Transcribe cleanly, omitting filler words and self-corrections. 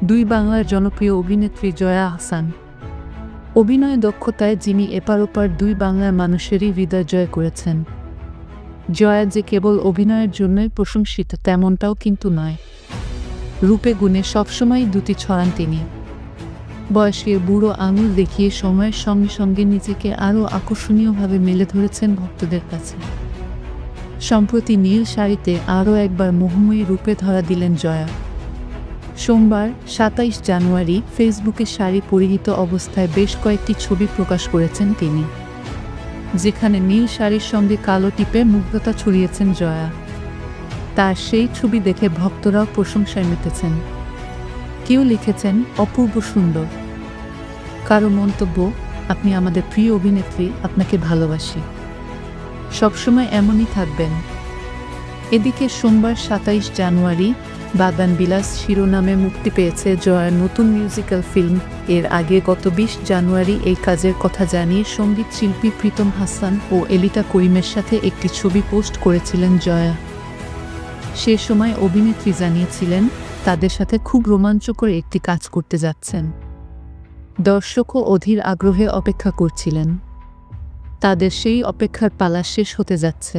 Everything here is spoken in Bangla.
দুই বাংলার জনপ্রিয় অভিনেত্রী জয়া আহসান। অভিনয় দক্ষতায় যিনি এপার ওপার দুই বাংলার মানুষেরই হৃদয় জয় করেছেন। জয়া যে কেবল অভিনয়ের জন্যই প্রশংসিত তেমনটাও কিন্তু নয়, রূপে গুণে সবসময়ই দুটি ছড়ান তিনি। বয়সের বুড়ো আঙুল দেখিয়ে সময়ের সঙ্গে সঙ্গে নিজেকে আরও আকর্ষণীয়ভাবে মেলে ধরেছেন ভক্তদের কাছে। সম্প্রতি নীল শাড়িতে আরও একবার মোহময়ী রূপে ধরা দিলেন জয়া। সোমবার ২৭ জানুয়ারি ফেসবুকে শাড়ি পরিহিত অবস্থায় বেশ কয়েকটি ছবি প্রকাশ করেছেন তিনি, যেখানে নীল শাড়ির সঙ্গে কালো টিপে মুগ্ধতা ছড়িয়েছেন জয়া। তার সেই ছবি দেখে ভক্তরাও প্রশংসায় মেতেছেন। কেউ লিখেছেন অপূর্ব সুন্দর, কারো মন্তব্য আপনি আমাদের প্রিয় অভিনেত্রী, আপনাকে ভালোবাসি, সবসময় এমনই থাকবেন। এদিকে সোমবার ২৭ জানুয়ারি বাগান বিলাস শিরোনামে মুক্তি পেয়েছে জয়ার নতুন মিউজিক্যাল ফিল্ম। এর আগে গত ২০ জানুয়ারি এই কাজের কথা জানিয়ে সঙ্গীত শিল্পী প্রীতম হাসান ও এলিটা করিমের সাথে একটি ছবি পোস্ট করেছিলেন জয়া। সে সময় অভিনেত্রী জানিয়েছিলেন তাদের সাথে খুব রোমাঞ্চকর একটি কাজ করতে যাচ্ছেন। দর্শকও অধীর আগ্রহে অপেক্ষা করছিলেন। তাদের সেই অপেক্ষার পালা শেষ হতে যাচ্ছে।